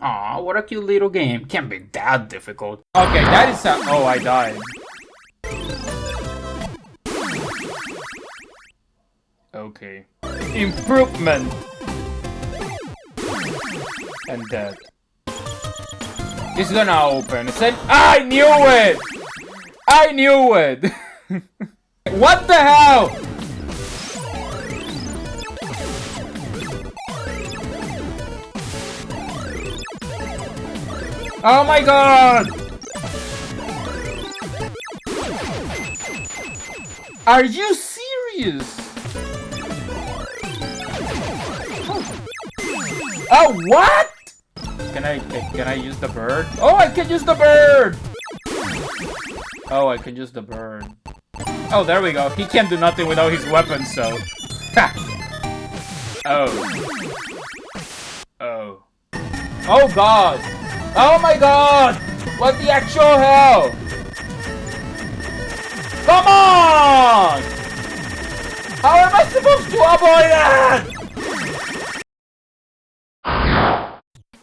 Aw, what a cute little game. Can't be that difficult. Okay, that is a... Oh, I died. Okay. Improvement! And dead. It's gonna open. I knew it! I knew it! What the hell? Oh my god! Are you serious? Oh, what? Can I use the bird? Oh, I can use the bird! Oh, I can use the bird. Oh, there we go. He can't do nothing without his weapon, so... Ha! Oh. Oh. Oh god! Oh my god! What the actual hell? Come on! How am I supposed to avoid that?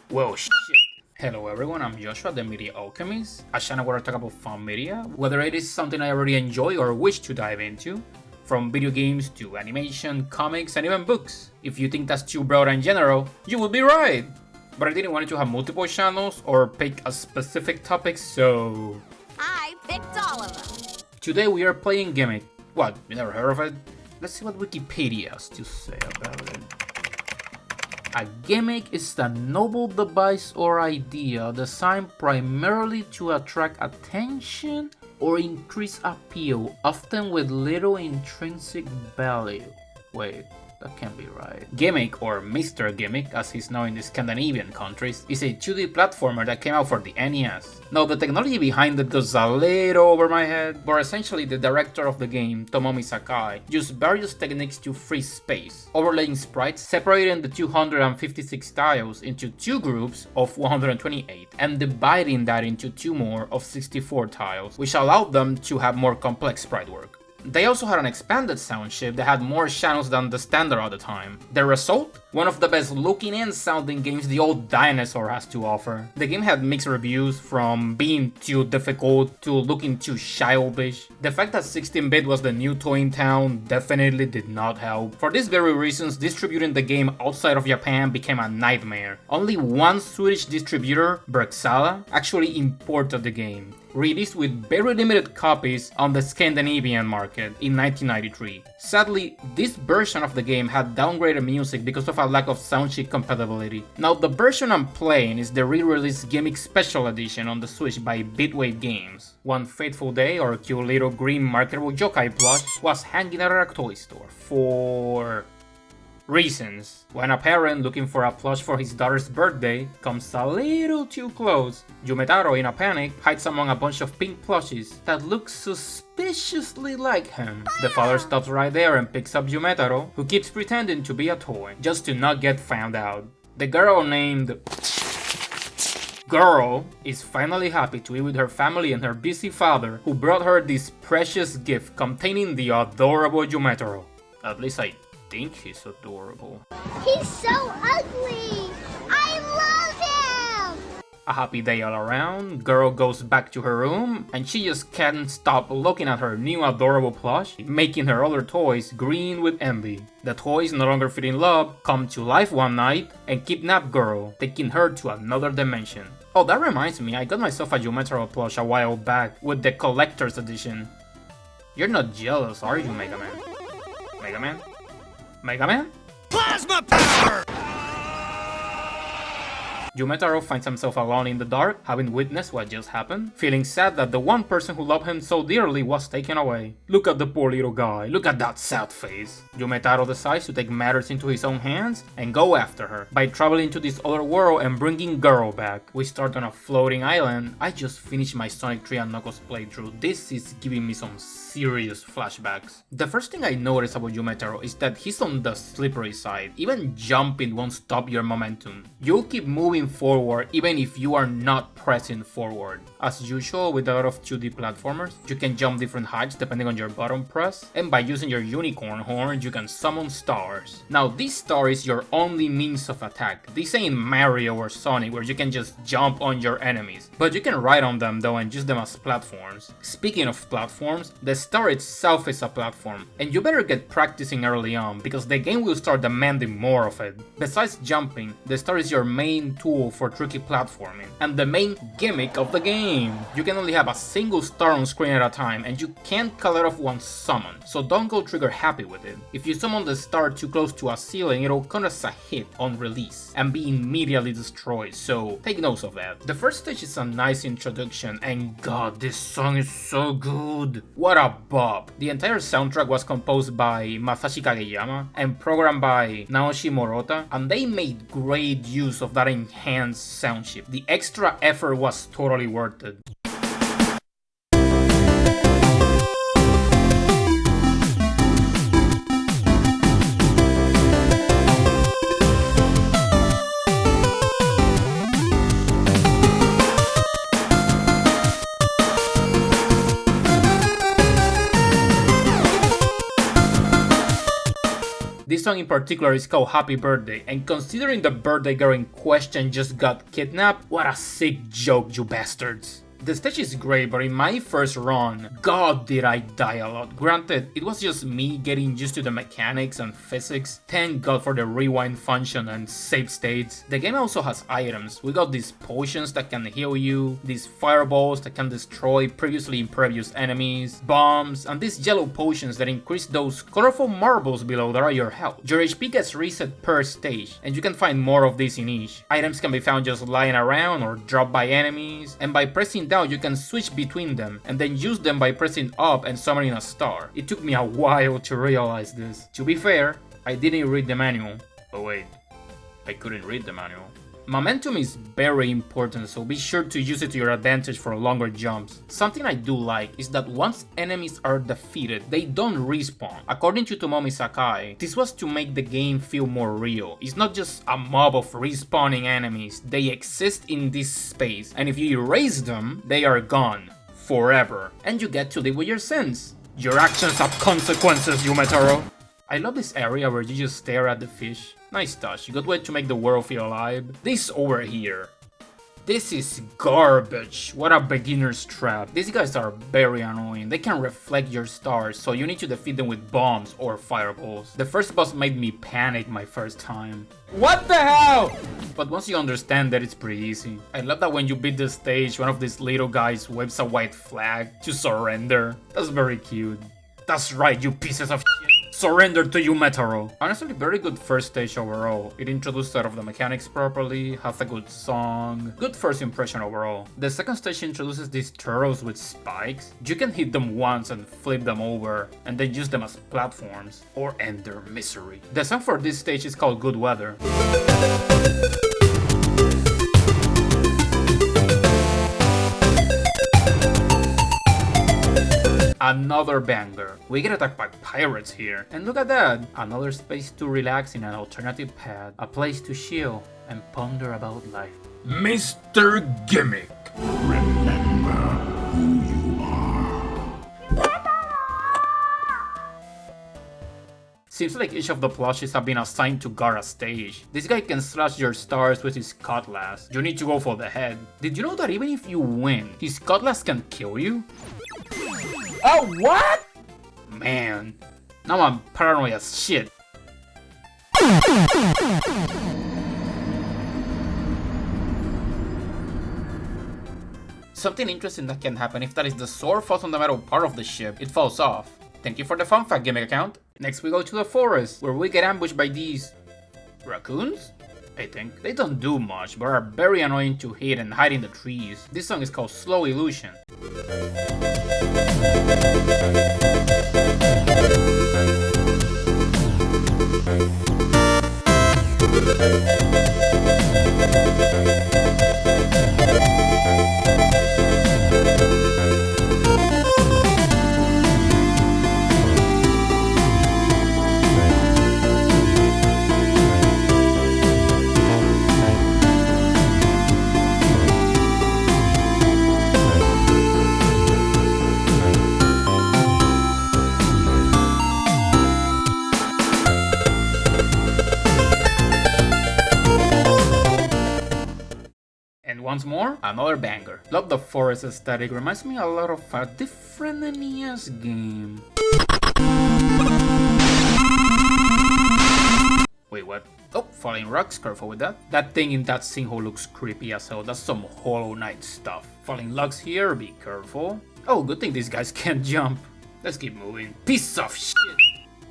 Whoa, shit. Hello everyone, I'm Joshua, the Media Alchemist, a channel where I talk about fun media, whether it is something I already enjoy or wish to dive into, from video games to animation, comics, and even books. If you think that's too broad and general, you will be right! But I didn't want it to have multiple channels or pick a specific topic, so... I picked all of them! Today we are playing Gimmick. What, you never heard of it? Let's see what Wikipedia has to say about it. A gimmick is a novel device or idea designed primarily to attract attention or increase appeal, often with little intrinsic value. Wait, that can't be right. Gimmick, or Mr. Gimmick as he's known in the Scandinavian countries, is a 2D platformer that came out for the NES. Now the technology behind it goes a little over my head, but essentially the director of the game, Tomomi Sakai, used various techniques to freeze space, overlaying sprites, separating the 256 tiles into two groups of 128, and dividing that into two more of 64 tiles, which allowed them to have more complex sprite work. They also had an expanded sound chip that had more channels than the standard at the time. The result? One of the best looking and sounding games the old dinosaur has to offer. The game had mixed reviews, from being too difficult to looking too childish. The fact that 16-bit was the new toy in town definitely did not help. For these very reasons, distributing the game outside of Japan became a nightmare. Only one Swedish distributor, BurncrowSP, actually imported the game, released with very limited copies on the Scandinavian market in 1993. Sadly, this version of the game had downgraded music because of a lack of soundchip compatibility. Now the version I'm playing is the re-released Gimmick Special Edition on the Switch by Bitweight Games. One fateful day, our cute little green marketable yokai plush was hanging at a toy store for... reasons. When a parent looking for a plush for his daughter's birthday comes a little too close, Yumetaro, in a panic, hides among a bunch of pink plushies that look suspiciously like him. The father stops right there and picks up Yumetaro, who keeps pretending to be a toy, just to not get found out. The girl named... Girl is finally happy to be with her family and her busy father, who brought her this precious gift containing the adorable Yumetaro. At least I think he's adorable. He's so ugly! I love him! A happy day all around, girl goes back to her room and she just can't stop looking at her new adorable plush, making her other toys green with envy. The toys, no longer fit in love, come to life one night and kidnap girl, taking her to another dimension. Oh, that reminds me, I got myself a Yumetaro plush a while back with the collector's edition. You're not jealous, are you, Mega Man? Mega Man? Mega Man? Plasma power! Yumetaro finds himself alone in the dark, having witnessed what just happened, feeling sad that the one person who loved him so dearly was taken away. Look at the poor little guy, look at that sad face. Yumetaro decides to take matters into his own hands and go after her, by traveling to this other world and bringing girl back. We start on a floating island. I just finished my Sonic 3 and Knuckles playthrough. This is giving me some serious flashbacks. The first thing I notice about Yumetaro is that he's on the slippery side. Even jumping won't stop your momentum. You'll keep moving pressing forward even if you are not pressing forward. As usual with a lot of 2D platformers, you can jump different heights depending on your button press, and by using your unicorn horn you can summon stars. Now this star is your only means of attack. This ain't Mario or Sonic where you can just jump on your enemies, but you can ride on them though and use them as platforms. Speaking of platforms, the star itself is a platform, and you better get practicing early on because the game will start demanding more of it. Besides jumping, the star is your main tool for tricky platforming, and the main gimmick of the game. You can only have a single star on screen at a time, and you can't cut it off once summoned, so don't go trigger happy with it. If you summon the star too close to a ceiling, it'll count as a hit on release and be immediately destroyed, so take note of that. The first stage is a nice introduction, and god, this song is so good. What a bop. The entire soundtrack was composed by Masashi Kageyama and programmed by Naoshi Morota, and they made great use of that enhanced sound chip. The extra effort was totally worth it. This song in particular is called Happy Birthday, and considering the birthday girl in question just got kidnapped, what a sick joke, you bastards. The stage is great, but in my first run, god did I die a lot. Granted, it was just me getting used to the mechanics and physics. Thank god for the rewind function and save states. The game also has items. We got these potions that can heal you, these fireballs that can destroy previously impervious enemies, bombs, and these yellow potions that increase those colorful marbles below that are your health. Your HP gets reset per stage, and you can find more of these in each. Items can be found just lying around or dropped by enemies, and by pressing down you can switch between them and then use them by pressing up and summoning a star. It took me a while to realize this. To be fair, I didn't read the manual. Oh wait, I couldn't read the manual. Momentum is very important, so be sure to use it to your advantage for longer jumps. Something I do like is that once enemies are defeated, they don't respawn. According to Tomomi Sakai, this was to make the game feel more real. It's not just a mob of respawning enemies, they exist in this space, and if you erase them, they are gone. Forever. And you get to live with your sins. Your actions have consequences, Yumetaro. I love this area where you just stare at the fish. Nice touch, good way to make the world feel alive. This over here. This is garbage. What a beginner's trap. These guys are very annoying. They can reflect your stars, so you need to defeat them with bombs or fireballs. The first boss made me panic my first time. What the hell? But once you understand that, it's pretty easy. I love that when you beat the stage, one of these little guys waves a white flag to surrender. That's very cute. That's right, you pieces of shit. Surrender to Yumetaro. Honestly, very good first stage overall. It introduced a lot of the mechanics properly, has a good song, good first impression overall. The second stage introduces these turtles with spikes. You can hit them once and flip them over, and then use them as platforms, or end their misery. The song for this stage is called Good Weather. Another banger. We get attacked by pirates here. And look at that! Another space to relax in an alternative path. A place to chill and ponder about life. Mr. Gimmick! Remember who you are. Seems like each of the plushies have been assigned to guard a stage. This guy can slash your stars with his cutlass. You need to go for the head. Did you know that even if you win, his cutlass can kill you? Oh, what? Man, now I'm paranoid as shit. Something interesting that can happen if that is the sword falls on the metal part of the ship, it falls off. Thank you for the fun fact, Gimmick Account. Next we go to the forest, where we get ambushed by these raccoons? I think. They don't do much, but are very annoying to hit and hide in the trees. This song is called Slow Illusion. And once more, another banger. Love the forest aesthetic, reminds me a lot of a different NES game. Wait, what? Oh, falling rocks, careful with that. That thing in that sinkhole looks creepy as hell, that's some Hollow Knight stuff. Falling logs here, be careful. Oh, good thing these guys can't jump. Let's keep moving. Piece of shit!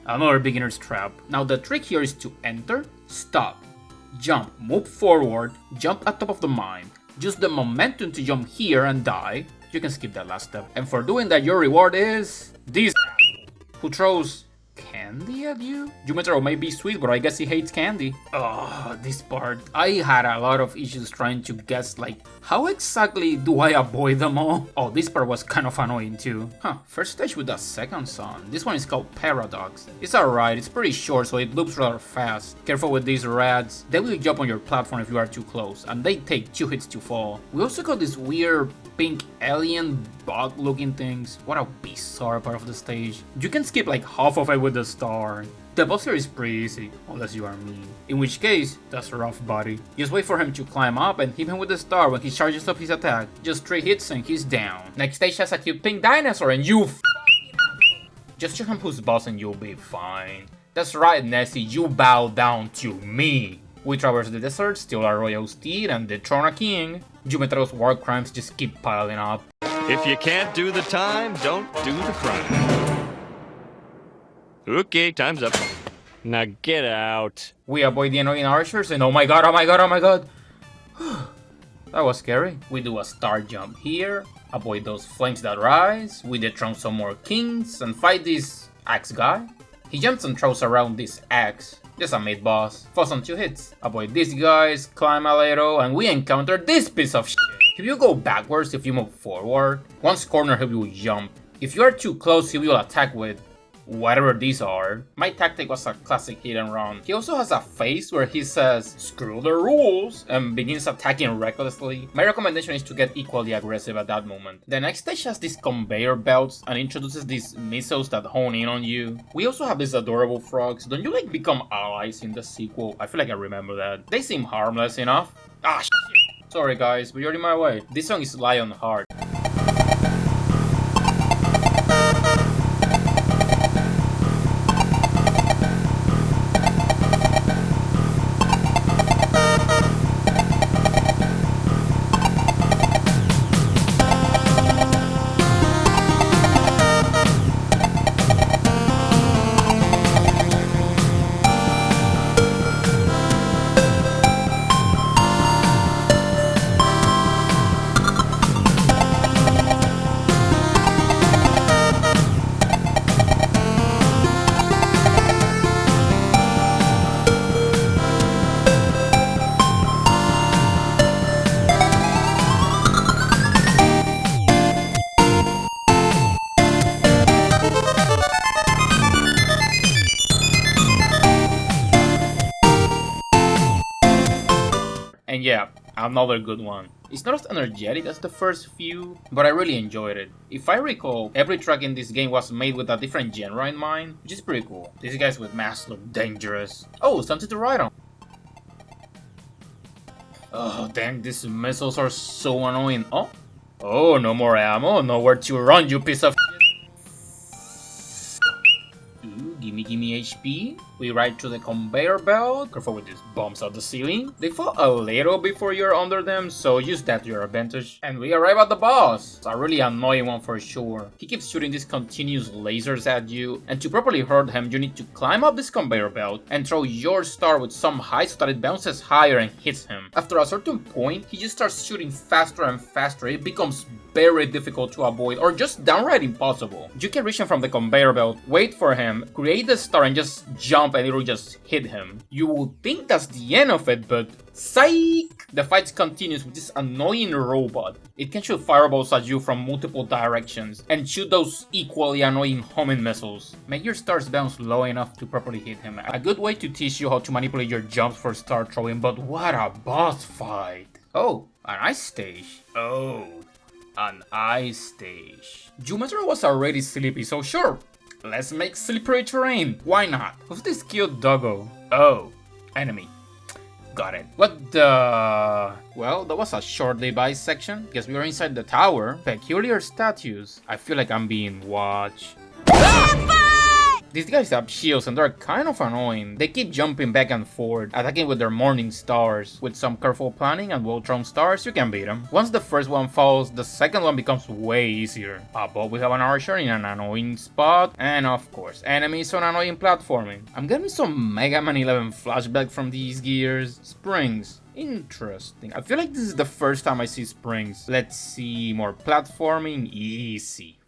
Another beginner's trap. Now the trick here is to enter, stop, jump, move forward, jump at top of the mine. Use the momentum to jump here and die. You can skip that last step. And for doing that, your reward is this who throws candy at you? Jumetaro may be sweet, but I guess he hates candy. Oh, this part. I had a lot of issues trying to guess, like, how exactly do I avoid them all? Oh, this part was kind of annoying too. Huh, first stage with the second song. This one is called Paradox. It's alright, it's pretty short, so it loops rather fast. Careful with these rats. They will jump on your platform if you are too close, and they take 2 hits to fall. We also got this weird pink alien bug looking things. What a bizarre part of the stage. You can skip like half of it with the star. The boss here is pretty easy, unless you are mean. In which case, that's rough, buddy. Just wait for him to climb up and hit him with the star when he charges up his attack. Just 3 hits and he's down. Next stage has a cute pink dinosaur and you just show him who's boss and you'll be fine. That's right, Nessie, you bow down to me. We traverse the desert, steal our royal steed, and dethrone a king. Jumetaro's war crimes just keep piling up. If you can't do the time, don't do the crime. Okay, time's up. Now get out. We avoid the annoying archers and oh my god, oh my god, oh my god. That was scary. We do a star jump here, avoid those flames that rise, we dethrone some more kings, and fight this axe guy. He jumps and throws around this axe. Just a mid boss. Falls on 2 hits. Avoid these guys, climb a little, and we encounter this piece of shit. If you go backwards, if you move forward, once corner he will jump. If you are too close, he will attack with whatever these are. My tactic was a classic hit and run. He also has a face where he says, screw the rules, and begins attacking recklessly. My recommendation is to get equally aggressive at that moment. The next stage has these conveyor belts and introduces these missiles that hone in on you. We also have these adorable frogs. Don't you like become allies in the sequel? I feel like I remember that. They seem harmless enough. Ah, shit. Sorry guys, but you're in my way. This song is Lionheart. And yeah, another good one. It's not as energetic as the first few, but I really enjoyed it. If I recall, every track in this game was made with a different genre in mind, which is pretty cool. These guys with masks look dangerous. Oh, something to ride on. Oh, dang, these missiles are so annoying. Oh, no more ammo, nowhere to run, you piece of shit. Ooh, gimme HP. We ride to the conveyor belt. Careful with these bombs at the ceiling. They fall a little before you're under them, so use that to your advantage. And we arrive at the boss. It's a really annoying one for sure. He keeps shooting these continuous lasers at you, and to properly hurt him, you need to climb up this conveyor belt and throw your star with some height so that it bounces higher and hits him. After a certain point, he just starts shooting faster and faster. It becomes very difficult to avoid or just downright impossible. You can reach him from the conveyor belt, wait for him, create the star and just jump and it'll just hit him. You would think that's the end of it, but psych! The fight continues with this annoying robot. It can shoot fireballs at you from multiple directions and shoot those equally annoying homing missiles. Make your stars bounce low enough to properly hit him. A good way to teach you how to manipulate your jumps for star throwing, but what a boss fight! Oh, an ice stage. Oh, an ice stage. Jumetaro was already sleepy, so sure, let's make slippery terrain. Why not? Who's this cute doggo? Oh, enemy. Got it. What the... Well, that was a short device section, because we were inside the tower. Peculiar statues. I feel like I'm being watched. These guys have shields and they're kind of annoying. They keep jumping back and forth, attacking with their morning stars. With some careful planning and well-thrown stars, you can beat them. Once the first one falls, the second one becomes way easier. Above we have an archer in an annoying spot, and of course, enemies on annoying platforming. I'm getting some Mega Man 11 flashback from these gears. Springs. Interesting. I feel like this is the first time I see springs. Let's see, more platforming, easy.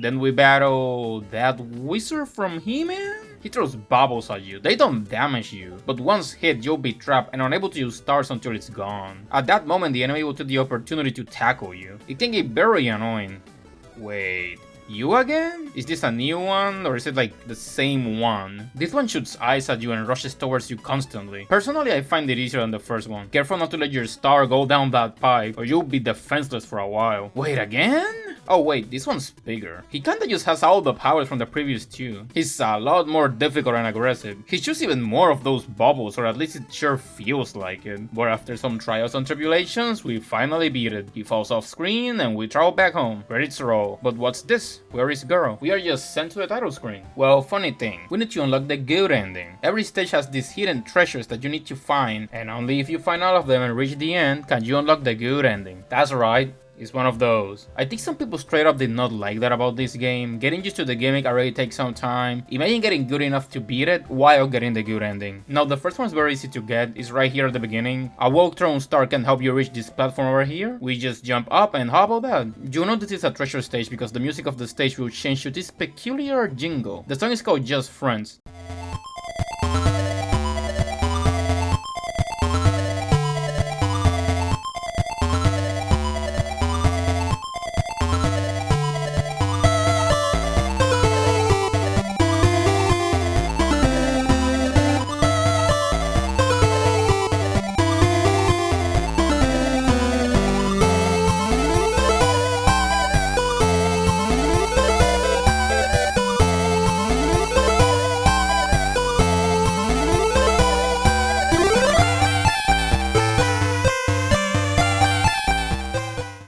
Then we battle that wizard from He-Man? He throws bubbles at you. They don't damage you, but once hit, you'll be trapped and unable to use stars until it's gone. At that moment, the enemy will take the opportunity to tackle you. It can get very annoying. Wait, you again? Is this a new one, or is it like the same one? This one shoots ice at you and rushes towards you constantly. Personally, I find it easier than the first one. Careful not to let your star go down that pipe, or you'll be defenseless for a while. Wait, again? Oh wait, this one's bigger. He kinda just has all the powers from the previous two. He's a lot more difficult and aggressive. He shoots even more of those bubbles, or at least it sure feels like it. But after some trials and tribulations, we finally beat it. He falls off screen and we travel back home. Ready to roll. But what's this? Where is girl? We are just sent to the title screen. Well, funny thing, we need to unlock the good ending. Every stage has these hidden treasures that you need to find, and only if you find all of them and reach the end can you unlock the good ending. That's right. It's one of those. I think some people straight up did not like that about this game. Getting used to the gimmick already takes some time. Imagine getting good enough to beat it while getting the good ending. Now the first one's very easy to get. It's right here at the beginning. A well-thrown star can help you reach this platform over here. We just jump up and how about that? You know this is a treasure stage because the music of the stage will change to this peculiar jingle. The song is called Just Friends.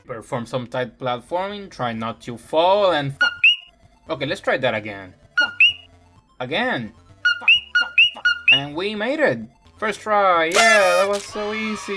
Perform some tight platforming, try not to fall, and okay, let's try that again. Again. And we made it. First try, yeah, that was so easy,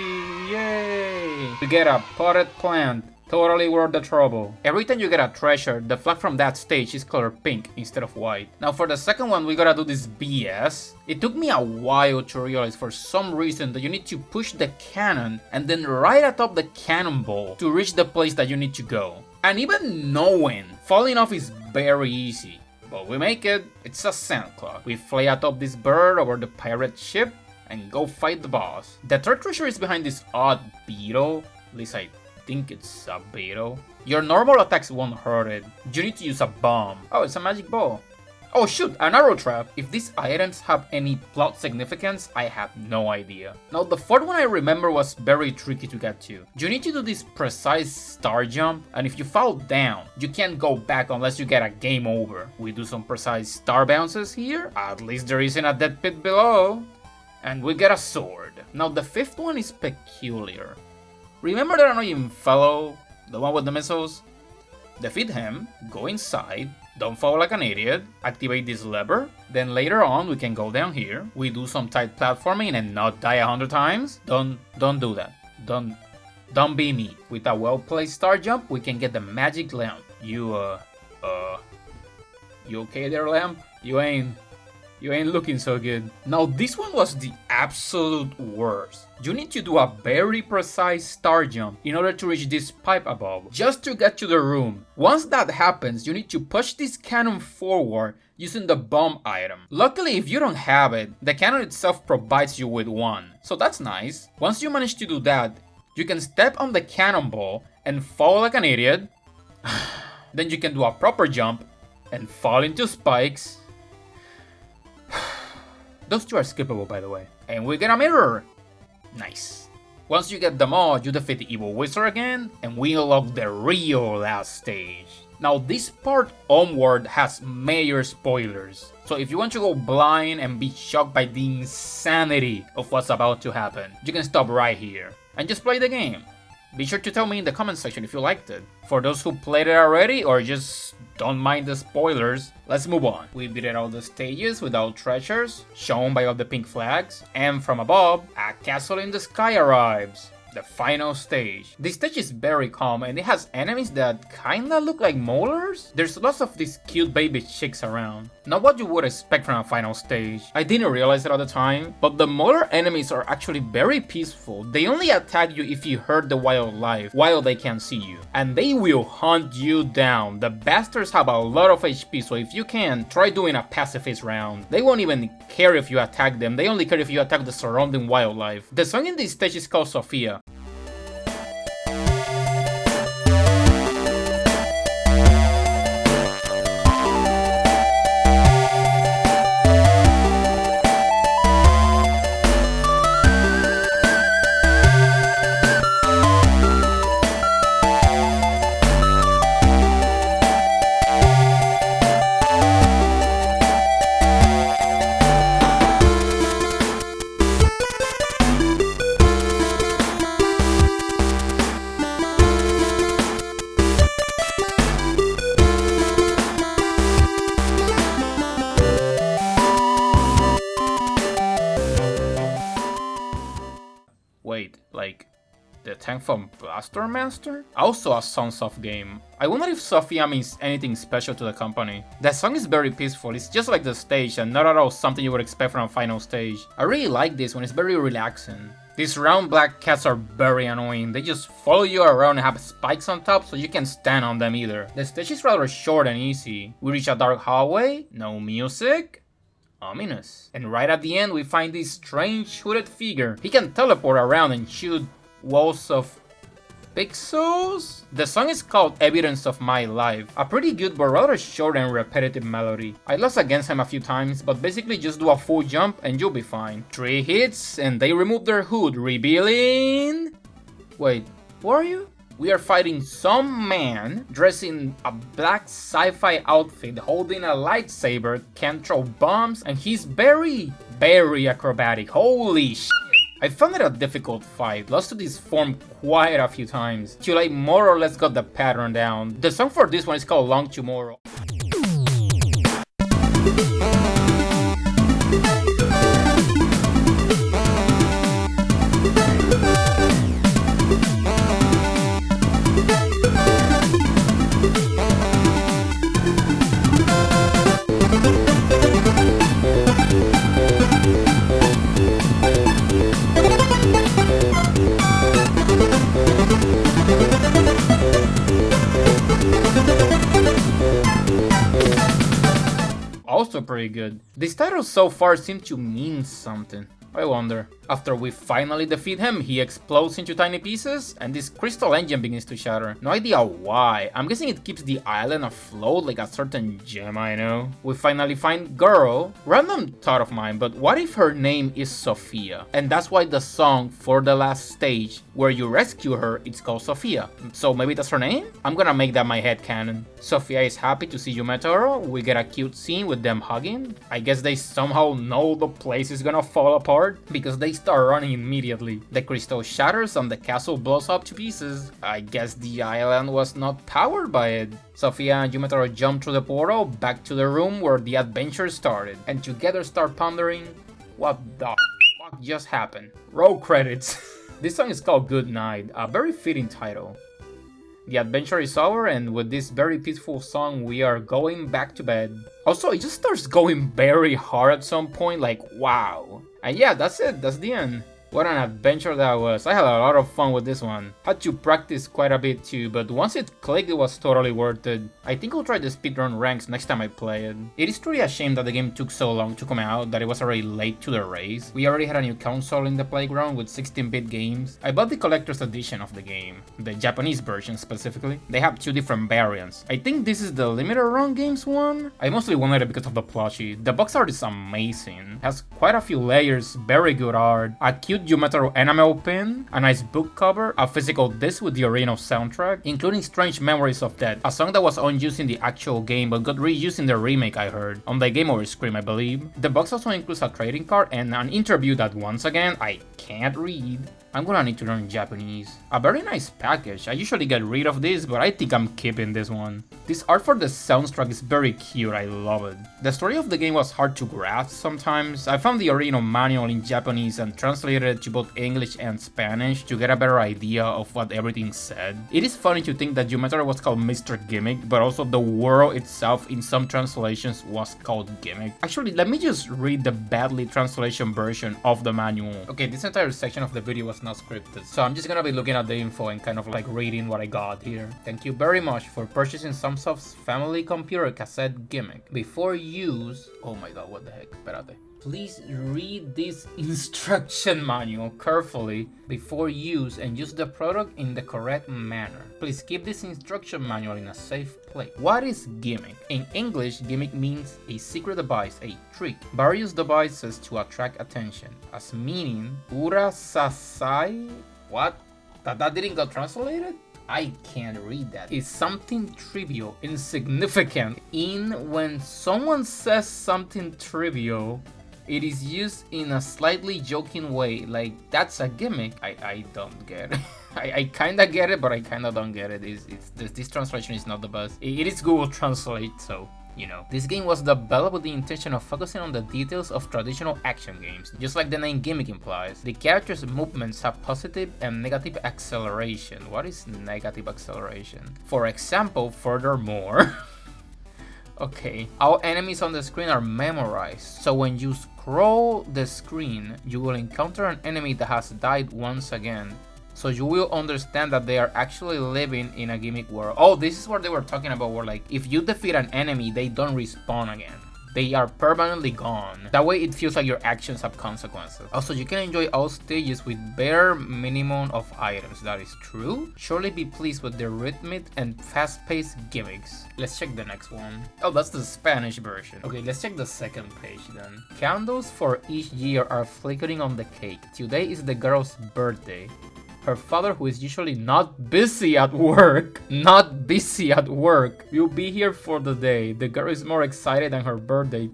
yay. We get a potted plant, totally worth the trouble. Every time you get a treasure, the flag from that stage is colored pink instead of white. Now for the second one, we gotta do this BS. It took me a while to realize for some reason that you need to push the cannon and then right atop the cannonball to reach the place that you need to go. And even knowing, falling off is very easy. But we make it, it's a sand clock. We fly atop this bird over the pirate ship and go fight the boss. The third treasure is behind this odd beetle, at least I think it's a beetle. Your normal attacks won't hurt it. You need to use a bomb. Oh, it's a magic ball. Oh shoot, an arrow trap. If these items have any plot significance, I have no idea. Now the fourth one I remember was very tricky to get to. You need to do this precise star jump, and if you fall down, you can't go back unless you get a game over. We do some precise star bounces here, at least there isn't a dead pit below. And we get a sword. Now the fifth one is peculiar. Remember that annoying fellow, the one with the missiles? Defeat him, go inside, don't fall like an idiot, activate this lever, then later on we can go down here, we do some tight platforming and not die 100 times. Don't do that. Don't be me. With a well-placed star jump, we can get the magic lamp. You okay there, lamp? You ain't looking so good. Now this one was the absolute worst. You need to do a very precise star jump in order to reach this pipe above, just to get to the room. Once that happens, you need to push this cannon forward using the bomb item. Luckily, if you don't have it, the cannon itself provides you with one, so that's nice. Once you manage to do that, you can step on the cannonball and fall like an idiot. Then you can do a proper jump and fall into spikes. Those two are skippable, by the way. And we get a mirror! Nice. Once you get them all, you defeat the evil wizard again, and we unlock the real last stage. Now this part onward has major spoilers, so if you want to go blind and be shocked by the insanity of what's about to happen, you can stop right here and just play the game. Be sure to tell me in the comment section if you liked it. For those who played it already or just don't mind the spoilers, let's move on. We beat all the stages without treasures, shown by all the pink flags, and from above, a castle in the sky arrives. The final stage. This stage is very calm and it has enemies that kinda look like molars. There's lots of these cute baby chicks around. Not what you would expect from a final stage. I didn't realize it at the time, but the molar enemies are actually very peaceful. They only attack you if you hurt the wildlife while they can see you. And they will hunt you down. The bastards have a lot of HP, so if you can, try doing a pacifist round. They won't even care if you attack them, they only care if you attack the surrounding wildlife. The song in this stage is called Sophia. Wait, like the tank from Blaster Master? Also a Sunsoft game. I wonder if Sophia means anything special to the company. The song is very peaceful, it's just like the stage and not at all something you would expect from a final stage. I really like this one, it's very relaxing. These round black cats are very annoying, they just follow you around and have spikes on top so you can't stand on them either. The stage is rather short and easy. We reach a dark hallway, no music. Ominous. And right at the end we find this strange hooded figure. He can teleport around and shoot walls of pixels? The song is called Evidence of My Life. A pretty good but rather short and repetitive melody. I lost against him a few times, but basically just do a full jump and you'll be fine. 3 hits and they remove their hood, revealing... Wait, who are you? We are fighting some man dressed in a black sci-fi outfit holding a lightsaber, can throw bombs, and he's very acrobatic. Holy shit. I found it a difficult fight, lost to this form quite a few times, till I more or less got the pattern down. The song for this one is called Long Tomorrow. Also pretty good. These titles so far seem to mean something. I wonder. After we finally defeat him, he explodes into tiny pieces, and this crystal engine begins to shatter. No idea why. I'm guessing it keeps the island afloat like a certain gem I know. We finally find girl. Random thought of mine, but what if her name is Sophia? And that's why the song for the last stage, where you rescue her, it's called Sophia. So maybe that's her name? I'm gonna make that my headcanon. Sophia is happy to see you, Meteoro. We get a cute scene with them hugging. I guess they somehow know the place is gonna fall apart, because they start running immediately. The crystal shatters and the castle blows up to pieces. I guess the island was not powered by it. Sophia and Meteoro jump through the portal back to the room where the adventure started, and together start pondering, what the fuck just happened? Roll credits. This song is called Good Night, a very fitting title. The adventure is over, and with this very peaceful song we are going back to bed. Also, it just starts going very hard at some point, like wow. And yeah, that's it, that's the end. What an adventure that was. I had a lot of fun with this one. Had to practice quite a bit too, but once it clicked, it was totally worth it. I think I'll try the speedrun ranks next time I play it. It is truly a shame that the game took so long to come out, that it was already late to the race. We already had a new console in the playground with 16-bit games. I bought the collector's edition of the game, the Japanese version specifically. They have 2 different variants. I think this is the limited run games one. I mostly wanted it because of the plushie. The box art is amazing. Has quite a few layers, very good art, a cute cute Yumetaro enamel pin, a nice book cover, a physical disc with the original soundtrack, including Strange Memories of Death, a song that was unused in the actual game but got reused in the remake I heard, on the Game Over Scream I believe. The box also includes a trading card and an interview that once again I can't read. I'm gonna need to learn Japanese. A very nice package. I usually get rid of this, but I think I'm keeping this one. This art for the soundtrack is very cute, I love it. The story of the game was hard to grasp sometimes. I found the original manual in Japanese and translated it to both English and Spanish to get a better idea of what everything said. It is funny to think that Yumetaro was called Mr. Gimmick, but also the world itself in some translations was called Gimmick. Actually, let me just read the badly translation version of the manual. Okay, this entire section of the video was not scripted, so I'm just gonna be looking at the info and kind of like reading what I got here. Thank you very much for purchasing Samsoft's family computer cassette Gimmick. Before use... Oh my god, what the heck? Espérate. Please read this instruction manual carefully before use and use the product in the correct manner. Please keep this instruction manual in a safe place. What is gimmick? In English, gimmick means a secret device, a trick, various devices to attract attention, as meaning ura sasai. What? That didn't get translated? I can't read that. It's something trivial, insignificant. When someone says something trivial, it is used in a slightly joking way, like that's a gimmick. I don't get it. I kinda get it, but I kinda don't get it. This translation is not the best. It is Google Translate, so you know. This game was developed with the intention of focusing on the details of traditional action games. Just like the name Gimmick implies, the character's movements have positive and negative acceleration. What is negative acceleration? For example, furthermore... Okay, all enemies on the screen are memorized, so when you scroll the screen, you will encounter an enemy that has died once again. So you will understand that they are actually living in a gimmick world. Oh, this is what they were talking about, where like, if you defeat an enemy, they don't respawn again. They are permanently gone. That way it feels like your actions have consequences. Also, you can enjoy all stages with bare minimum of items. That is true. Surely be pleased with the rhythmic and fast-paced gimmicks. Let's check the next one. Oh, that's the Spanish version. Okay, let's check the second page then. Candles for each year are flickering on the cake. Today is the girl's birthday. Her father, who is usually not busy at work, will be here for the day. The girl is more excited than her birthday.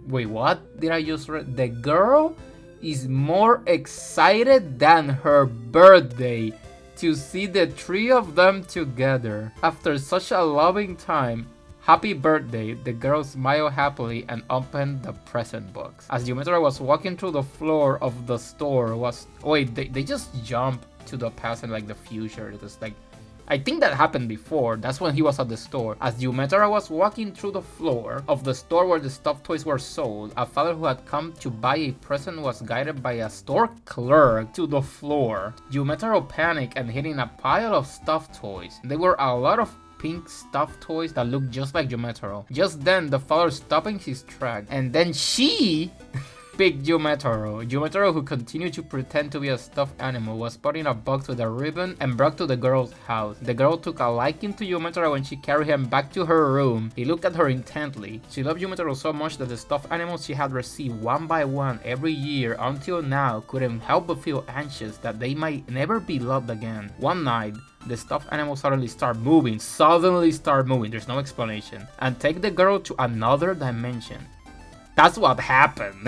Wait, what did I just read? The girl is more excited than her birthday to see the three of them together. After such a loving time, happy birthday, the girl smiled happily and opened the present box. As Yumetaro was walking through the floor of the store they just jumped to the past and like the future. It was like, I think that happened before. That's when he was at the store. As Yumetaro was walking through the floor of the store where the stuffed toys were sold, a father who had come to buy a present was guided by a store clerk to the floor. Yumetaro panicked and hid in a pile of stuffed toys. There were a lot of pink stuffed toys that looked just like Yumetaro. Just then, the father stopped in his track, and then she picked Yumetaro. Yumetaro, who continued to pretend to be a stuffed animal, was put in a box with a ribbon and brought to the girl's house. The girl took a liking to Yumetaro when she carried him back to her room. He looked at her intently. She loved Yumetaro so much that the stuffed animals she had received one by one every year until now couldn't help but feel anxious that they might never be loved again. One night, the stuffed animals suddenly start moving, there's no explanation, and take the girl to another dimension. That's what happened.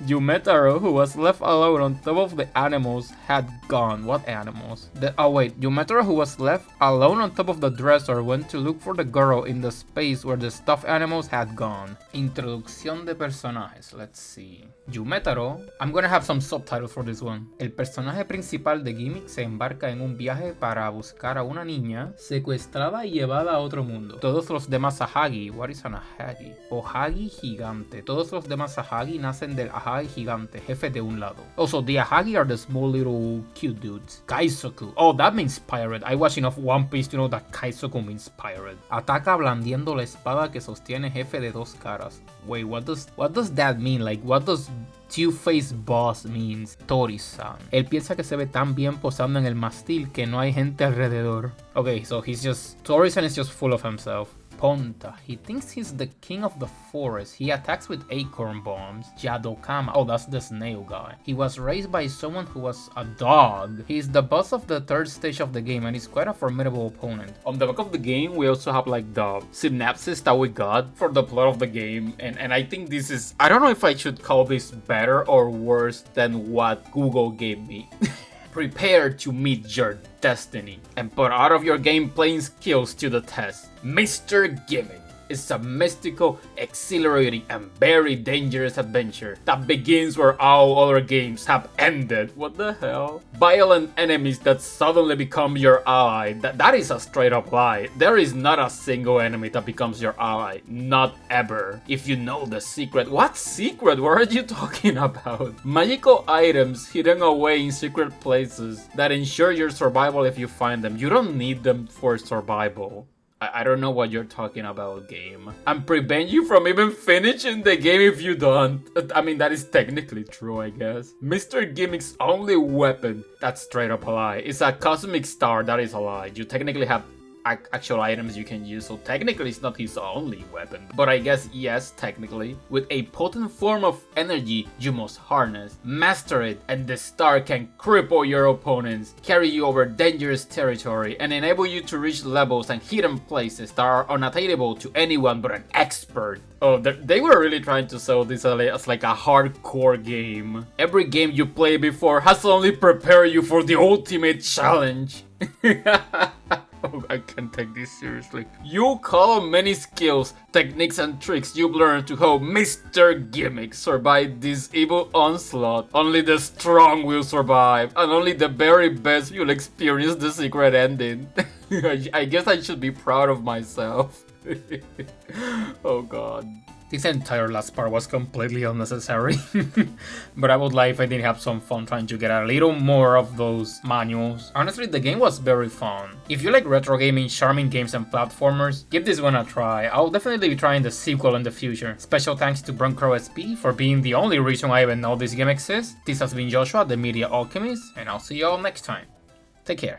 Yumetaro, who was left alone on top of the animals, had gone. What animals? Yumetaro, who was left alone on top of the dresser, went to look for the girl in the space where the stuffed animals had gone. Introducción de personajes. Let's see. Yumetaro. I'm gonna have some subtitles for this one. El personaje principal de Gimmick se embarca en un viaje para buscar a una niña secuestrada y llevada a otro mundo. Todos los demás Ahagi. What is an Ahagi? Ohagi gigante. Todos los demás Ahagi nacen del Ahagi gigante, jefe de un lado. Also, the Ahagi are the small little cute dudes. Kaizoku. Oh, that means pirate. I watch enough One Piece to know that Kaizoku means pirate. Ataca blandiendo la espada que sostiene jefe de dos caras. Wait, what does that mean? Like, what does Two-Face Boss means? Tori-san. Él piensa que se ve tan bien posando en el mástil que no hay gente alrededor. Okay, so Tori-san is just full of himself. Ponta. He thinks he's the king of the forest. He attacks with acorn bombs. Yadokama. Oh, that's the snail guy. He was raised by someone who was a dog. He's the boss of the third stage of the game and he's quite a formidable opponent. On the back of the game, we also have like the synopsis that we got for the plot of the game. And I think this is... I don't know if I should call this better or worse than what Google gave me. Prepare to meet your destiny and put all of your game playing skills to the test. Mr. Gimmick is a mystical, exhilarating, and very dangerous adventure that begins where all other games have ended. What the hell? Violent enemies that suddenly become your ally. That is a straight up lie. There is not a single enemy that becomes your ally. Not ever. If you know the secret. What secret? What are you talking about? Magical items hidden away in secret places that ensure your survival if you find them. You don't need them for survival. I don't know what you're talking about, game. And prevent you from even finishing the game if you don't. I mean, that is technically true, I guess. Mr. Gimmick's only weapon, that's straight up a lie, is a cosmic star. That is a lie. You technically have actual items you can use, so technically it's not his only weapon. But I guess yes, technically. With a potent form of energy you must harness, master it, and the star can cripple your opponents, carry you over dangerous territory, and enable you to reach levels and hidden places that are unattainable to anyone but an expert. Oh, they were really trying to sell this as like a hardcore game. Every game you play before has only prepared you for the ultimate challenge. Oh, I can't take this seriously. You call on many skills, techniques, and tricks you've learned to help Mr. Gimmick survive this evil onslaught. Only the strong will survive, and only the very best will experience the secret ending. I guess I should be proud of myself. Oh god. This entire last part was completely unnecessary. But I would like if I did have some fun trying to get a little more of those manuals. Honestly, the game was very fun. If you like retro gaming, charming games, and platformers, give this one a try. I'll definitely be trying the sequel in the future. Special thanks to BurncrowSP for being the only reason I even know this game exists. This has been Joshua, the Media Alchemist, and I'll see you all next time. Take care.